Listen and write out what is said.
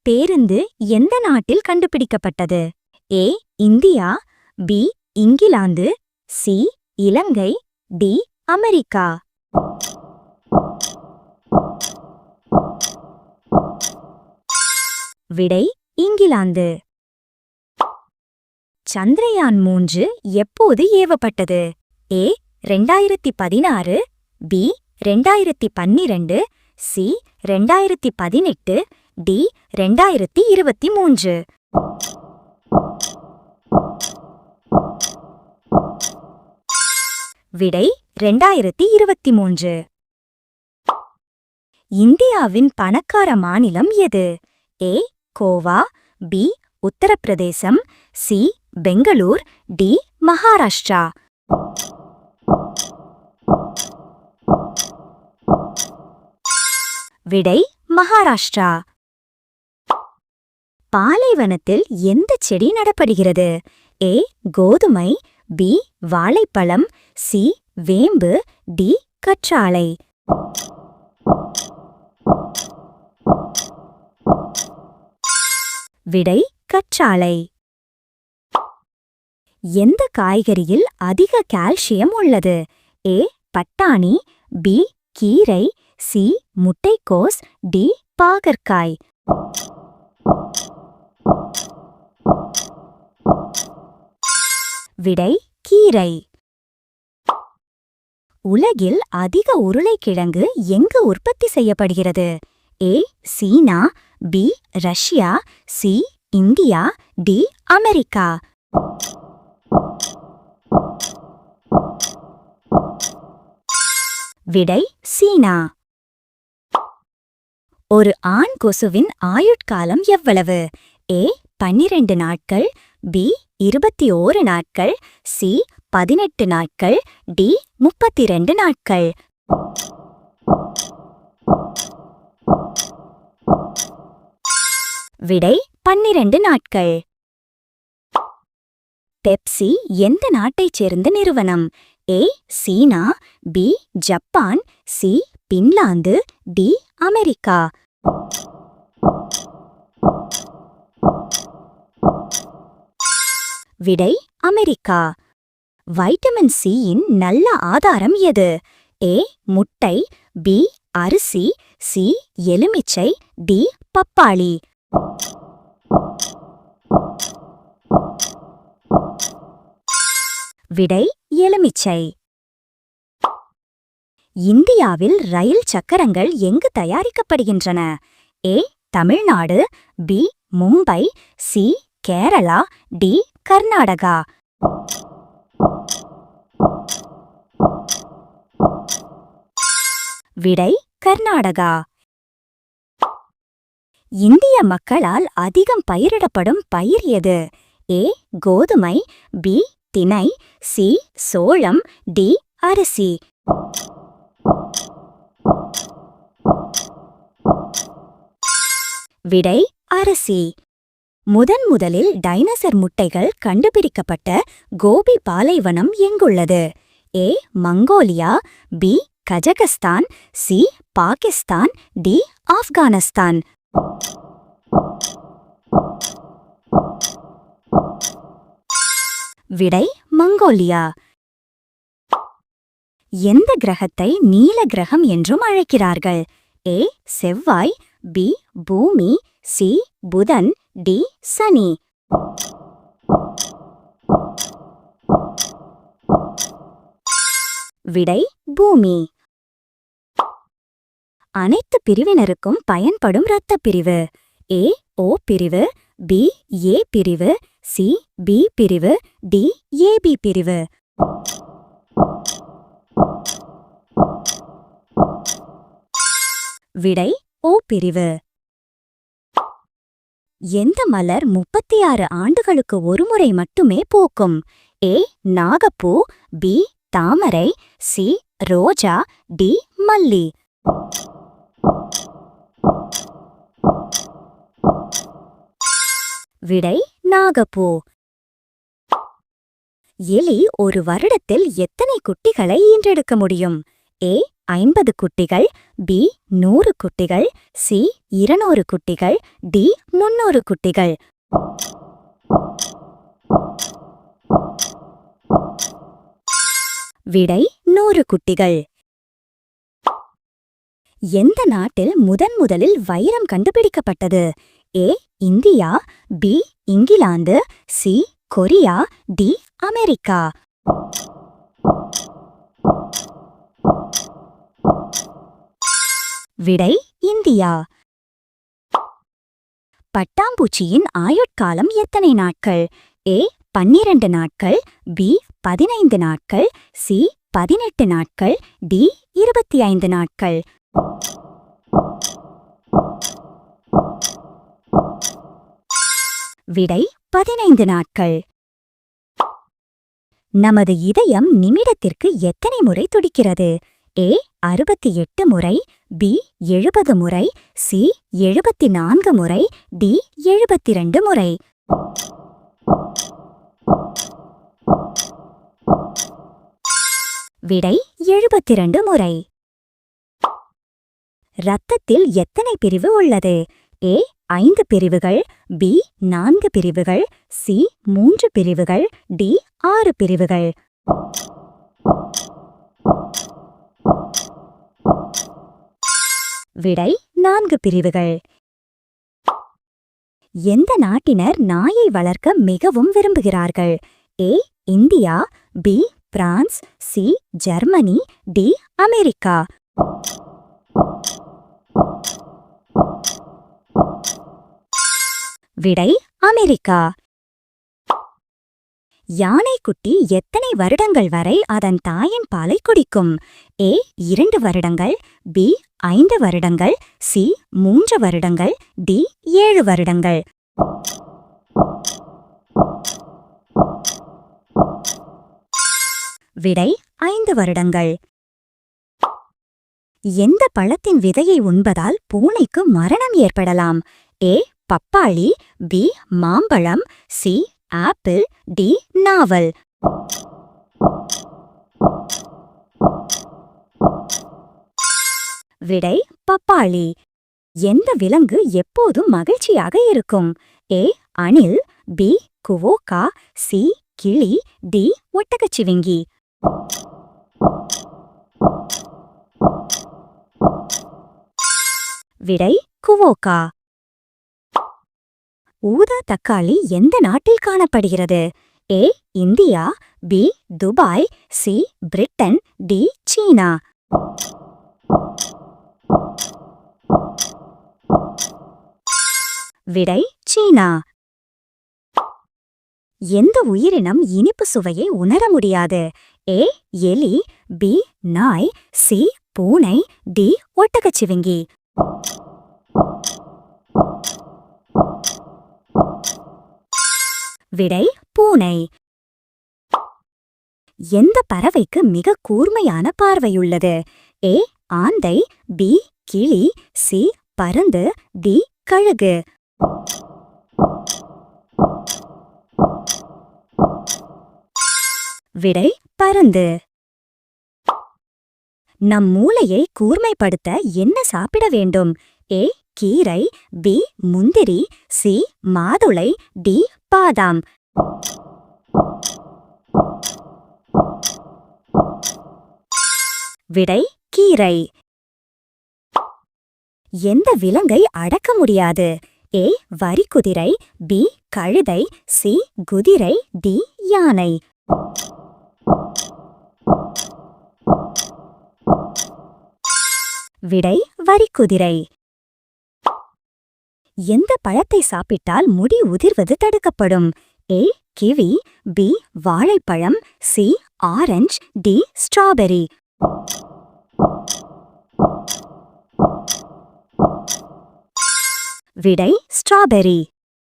பேருந்து எந்த நாட்டில் கண்டுபிடிக்கப்பட்டது? A India, B England, C Ilangai, D America. விடை இங்கிலாந்து. சந்திரயான் 3 எப்போது ஏவப்பட்டது? A 2016, B 2012, C 2018, D 2023. விடை 2023. இந்தியாவின் பணக்கார மாநிலம் எது? A Goa, B Uttar Pradesh, C Bengaluru, D Maharashtra. விடை மகாராஷ்டிரா. பாலைவனத்தில் எந்த செடி நடப்படுகிறது? ஏ கோதுமை, பி வாழைப்பழம், சி வேம்பு, டி கற்றாழை. விடை கற்றாழை. எந்த காய்கறியில் அதிக கால்சியம் உள்ளது? ஏ பட்டாணி, பி கீரை, சி முட்டைக்கோஸ், டி பாகற்காய். விடை கீரை. உலகில் அதிக உருளைக்கிழங்கு எங்கு உற்பத்தி செய்யப்படுகிறது? A China, B Russia, C India, D America. விடை சீனா. ஒரு ஆண் கொசுவின் ஆயுட்காலம் எவ்வளவு? ஏ 12 நாட்கள், பி 21 நாட்கள், சி 18 நாட்கள், டி 32 நாட்கள். விடை 12 நாட்கள். பெப்சி எந்த நாட்டைச் சேர்ந்த நிறுவனம்? A China, B Japan, C Finland, D America. விடை அமெரிக்கா. வைட்டமின் சியின் நல்ல ஆதாரம் எது? ஏ முட்டை, பி அரிசி, சி எலுமிச்சை, டி பப்பாளி. விடை எலுமிச்சை. இந்தியாவில் ரயில் சக்கரங்கள் எங்கு தயாரிக்கப்படுகின்றன? A Tamil Nadu, B Mumbai, C Kerala, D Karnataka. விடை கர்நாடகா. இந்திய மக்களால் அதிகம் பயிரிடப்படும் பயிர் எது? ஏ கோதுமை, பி திணை, சி சோளம், டி அரிசி. விடை அரிசி. முதலில் டைனோசர் முட்டைகள் கண்டுபிடிக்கப்பட்ட கோபி பாலைவனம் எங்குள்ளது? A Mongolia, B Kazakhstan, C Pakistan, D Afghanistan. விடை மங்கோலியா. எந்த கிரகத்தை நீல கிரகம் என்றும் அழைக்கிறார்கள்? ஏ செவ்வாய், பி பூமி, சி புதன், டி சனி. விடை பூமி. அனைத்து பிரிவினருக்கும் பயன்படும் இரத்தப் பிரிவு. ஏ ஓ பிரிவு, பி ஏ பிரிவு, சி பி பிரிவு, டி ஏபி பிரிவு. விடை ஓ பிரிவு. எந்த மலர் 36 ஆண்டுகளுக்கு ஒருமுறை மட்டுமே பூக்கும்? ஏ நாகப்பூ, பி தாமரை, சி ரோஜா, டி மல்லி. விடை நாகப்பூ. எலி ஒரு வருடத்தில் எத்தனை குட்டிகளை ஈன்றெடுக்க முடியும்? ஏ 50 குட்டிகள், பி 100 குட்டிகள், சி 200 குட்டிகள், டி 300 குட்டிகள். விடை 100 குட்டிகள். எந்த நாட்டில் முதலில் வைரம் கண்டுபிடிக்கப்பட்டது? A India, B England, C Korea, D America. விடை இந்தியா. பட்டாம்பூச்சியின் ஆயுட்காலம் எத்தனை நாட்கள்? ஏ 12 நாட்கள், பி 15 நாட்கள், சி 18 நாட்கள், டி 25 நாட்கள். விடை 15 நாட்கள். நமது இதயம் நிமிடத்திற்கு எத்தனை முறை துடிக்கிறது? ஏ 68 முறை, பி 70 முறை, சி 74 முறை, டி 72 முறை. விடை 72 முறை. இரத்தத்தில் எத்தனை பிரிவு உள்ளது? ஏ 5 பிரிவுகள், பி 4 பிரிவுகள், சி 3 பிரிவுகள், டி 6 பிரிவுகள். விடை 4 பிரிவுகள். எந்த நாட்டினர் நாயை வளர்க்க மிகவும் விரும்புகிறார்கள்? A India, B France, C Germany, D America. விடை அமெரிக்கா. யானைக்குட்டி எத்தனை வருடங்கள் வரை அதன் தாயின் பாலை குடிக்கும்? ஏ 2 வருடங்கள், பி 5 வருடங்கள், சி 3 வருடங்கள், டி 7 வருடங்கள். விடை 5 வருடங்கள். எந்த பழத்தின் விதையை உண்பதால் பூனைக்கு மரணம் ஏற்படலாம்? ஏ பப்பாளி, பி மாம்பழம், சி ஆப்பிள், டி நாவல். விடை பப்பாளி. எந்த விலங்கு எப்போதும் மகிழ்ச்சியாக இருக்கும்? ஏ அணில், பி குவோக்கா, சி கிளி, டி ஒட்டகச்சிவிங்கி. விடை குவோக்கா. ஊதா தக்காளி எந்த நாட்டில் காணப்படுகிறது? A India, B Dubai, C Britain, D China. விடை சீனா. எந்த உயிரினம் இனிப்பு சுவையை உணர முடியாது? ஏ எலி, பி நாய், சி பூனை, டி ஒட்டகச்சிவிங்கி. விடை பூனை. எந்த பறவைக்கு மிக கூர்மையான பார்வையுள்ளது? ஏ ஆந்தை, பி கிளி, சி பருந்து, டி கழுகு. விடை பருந்து. நம் மூளையை கூர்மைப்படுத்த என்ன சாப்பிட வேண்டும்? ஏ கீரை, பி முந்திரி, சி மாதுளை, டி பாதாம். விடை கீரை. எந்த விலங்கை அடக்க முடியாது? ஏ வரிக்குதிரை, பி கழுதை, சி குதிரை, டி யானை. விடை வரிக்குதிரை. எந்த பழத்தை சாப்பிட்டால் முடி உதிர்வது தடுக்கப்படும்? ஏ கிவி, பி வாழைப்பழம், சி ஆரஞ்சு, டி ஸ்ட்ராபெரி. விடை ஸ்ட்ராபெரி.